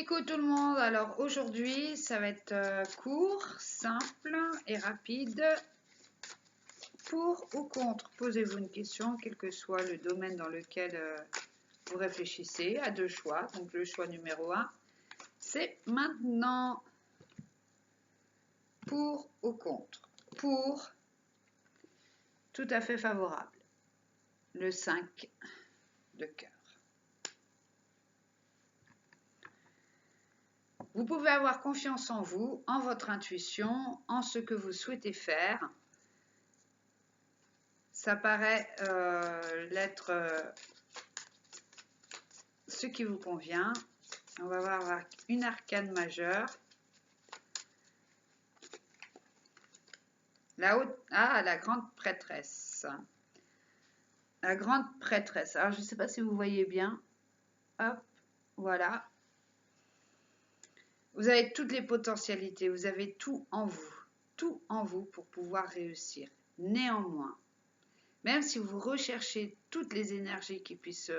Coucou tout le monde, alors aujourd'hui ça va être court, simple et rapide. Pour ou contre, posez-vous une question, quel que soit le domaine dans lequel vous réfléchissez, à deux choix. Donc le choix numéro 1, c'est maintenant. Pour ou contre. Pour, tout à fait favorable. Le 5 de cœur. Vous pouvez avoir confiance en vous, en votre intuition, en ce que vous souhaitez faire. Ça paraît l'être ce qui vous convient. On va voir une arcane majeure. La haute, la grande prêtresse. La grande prêtresse. Alors, je ne sais pas si vous voyez bien. Hop, voilà. Vous avez toutes les potentialités. Vous avez tout en vous. Tout en vous pour pouvoir réussir. Néanmoins, même si vous recherchez toutes les énergies qui puissent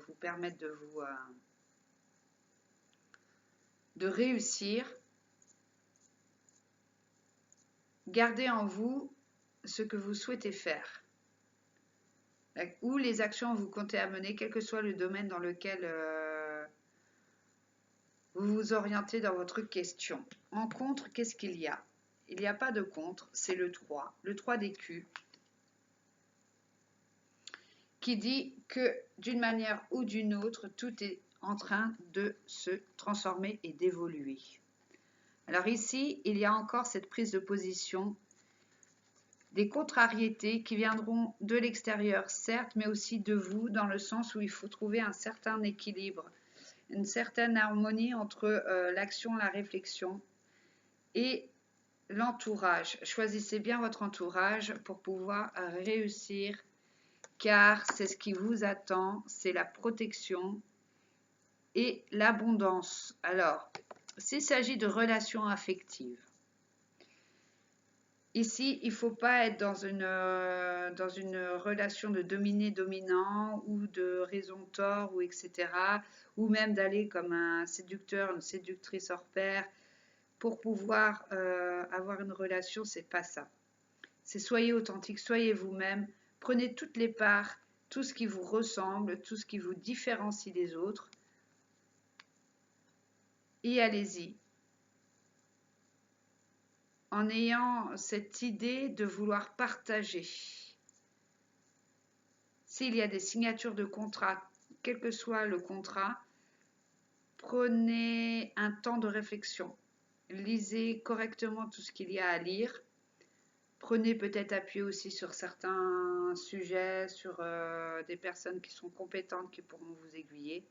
vous permettre de réussir, gardez en vous ce que vous souhaitez faire ou les actions que vous comptez amener, quel que soit le domaine dans lequel vous vous orientez dans votre question. En contre, qu'est-ce qu'il y a? Il n'y a pas de contre, c'est le 3 d'écus, qui dit que d'une manière ou d'une autre, tout est en train de se transformer et d'évoluer. Alors ici, il y a encore cette prise de position, des contrariétés qui viendront de l'extérieur, certes, mais aussi de vous, dans le sens où il faut trouver un certain équilibre, une certaine harmonie entre l'action, la réflexion et l'entourage. Choisissez bien votre entourage pour pouvoir réussir, car c'est ce qui vous attend, c'est la protection et l'abondance. Alors, s'il s'agit de relations affectives, ici, il ne faut pas être dans une relation de dominé-dominant ou de raison-tort, ou etc. Ou même d'aller comme un séducteur, une séductrice hors pair pour pouvoir avoir une relation, c'est pas ça. C'est soyez authentique, soyez vous-même, prenez toutes les parts, tout ce qui vous ressemble, tout ce qui vous différencie des autres, et allez-y. En ayant cette idée de vouloir partager. S'il y a des signatures de contrat, quel que soit le contrat, prenez un temps de réflexion. Lisez correctement tout ce qu'il y a à lire. Prenez peut-être appui aussi sur certains sujets, sur des personnes qui sont compétentes qui pourront vous aiguiller.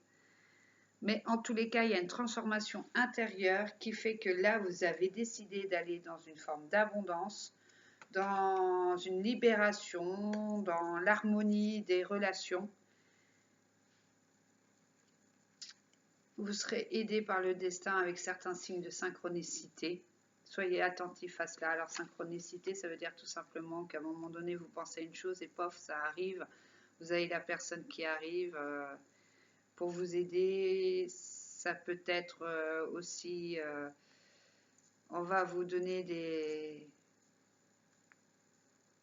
Mais en tous les cas, il y a une transformation intérieure qui fait que là, vous avez décidé d'aller dans une forme d'abondance, dans une libération, dans l'harmonie des relations. Vous serez aidé par le destin avec certains signes de synchronicité. Soyez attentifs à cela. Alors, synchronicité, ça veut dire tout simplement qu'à un moment donné, vous pensez à une chose et pof, ça arrive. Vous avez la personne qui arrive pour vous aider. Ça peut être aussi, on va vous donner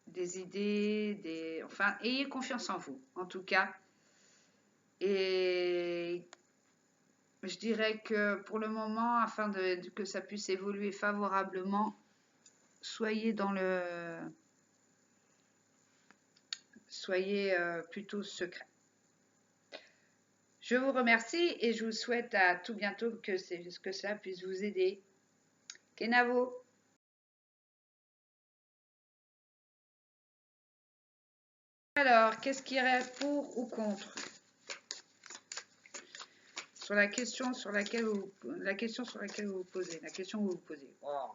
des idées, enfin, ayez confiance en vous, en tout cas. Et je dirais que pour le moment, afin que ça puisse évoluer favorablement, soyez plutôt secret. Je vous remercie et je vous souhaite à tout bientôt que cela puisse vous aider. Kenavo. Alors, qu'est-ce qui reste pour ou contre? Sur la question sur laquelle vous posez, la question que vous posez. Oh.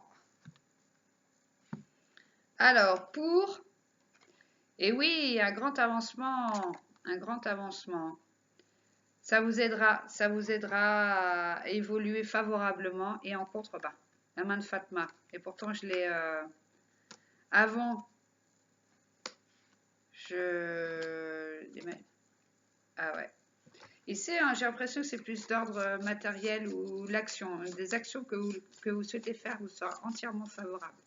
Alors, pour, et oui, un grand avancement, Ça vous aidera à évoluer favorablement et en contrebas. La main de Fatma. Et pourtant, je l'ai avant. Ah ouais. Ici, j'ai l'impression que c'est plus d'ordre matériel ou l'action. Des actions que vous souhaitez faire vous sera entièrement favorable.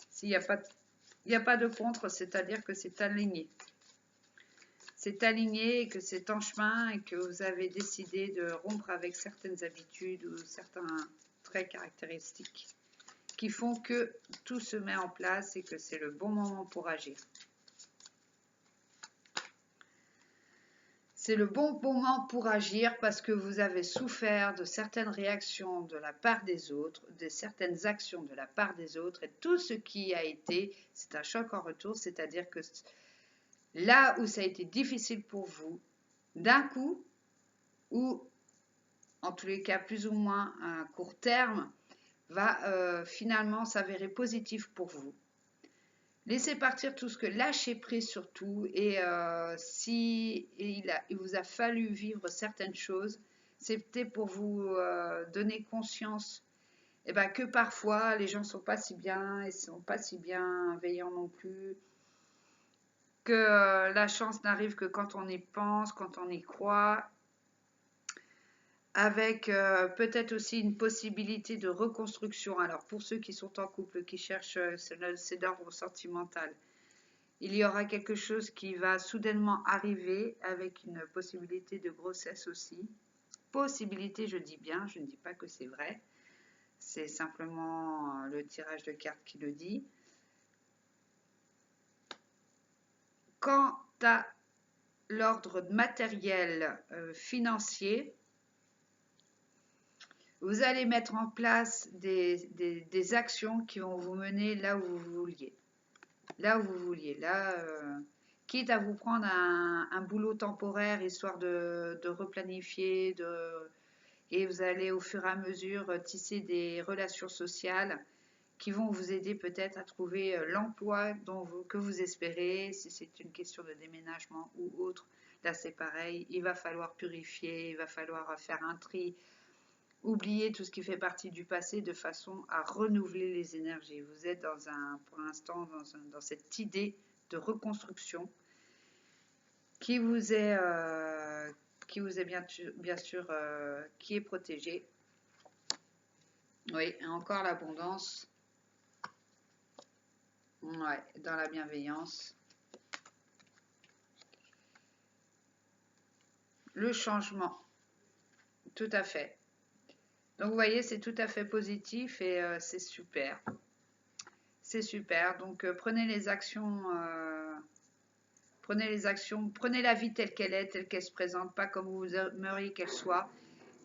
S'il n'y a pas de contre, c'est-à-dire que c'est aligné. C'est aligné et que c'est en chemin et que vous avez décidé de rompre avec certaines habitudes ou certains traits caractéristiques qui font que tout se met en place et que c'est le bon moment pour agir. C'est le bon moment pour agir parce que vous avez souffert de certaines réactions de la part des autres, de certaines actions de la part des autres, et tout ce qui a été, c'est un choc en retour, c'est-à-dire que là où ça a été difficile pour vous, d'un coup, ou en tous les cas plus ou moins à un court terme, va finalement s'avérer positif pour vous. Laissez partir tout ce que lâchez prise surtout et si il vous a fallu vivre certaines choses, c'était pour vous donner conscience que parfois les gens ne sont pas si bien et ne sont pas si bienveillants non plus, que la chance n'arrive que quand on y pense, quand on y croit, avec peut-être aussi une possibilité de reconstruction. Alors pour ceux qui sont en couple, qui cherchent, c'est d'ordre sentimental. Il y aura quelque chose qui va soudainement arriver avec une possibilité de grossesse aussi. Possibilité, je dis bien, je ne dis pas que c'est vrai. C'est simplement le tirage de cartes qui le dit. Quant à l'ordre matériel financier, vous allez mettre en place des actions qui vont vous mener là où vous vouliez. Là où vous vouliez. Là, quitte à vous prendre un boulot temporaire, histoire de replanifier, et vous allez au fur et à mesure tisser des relations sociales qui vont vous aider peut-être à trouver l'emploi que vous espérez, si c'est une question de déménagement ou autre. Là, c'est pareil, il va falloir purifier, il va falloir faire un tri, oublier tout ce qui fait partie du passé de façon à renouveler les énergies. Vous êtes pour l'instant dans cette idée de reconstruction qui vous est bien sûr qui est protégée. Oui, encore l'abondance. Ouais, dans la bienveillance. Le changement. Tout à fait. Donc vous voyez, c'est tout à fait positif et c'est super. C'est super. Donc prenez les actions, prenez la vie telle qu'elle se présente, pas comme vous aimeriez qu'elle soit.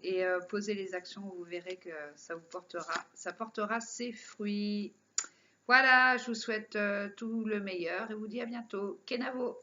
Et posez les actions, vous verrez que ça portera ses fruits. Voilà, je vous souhaite tout le meilleur et vous dis à bientôt. Kenavo!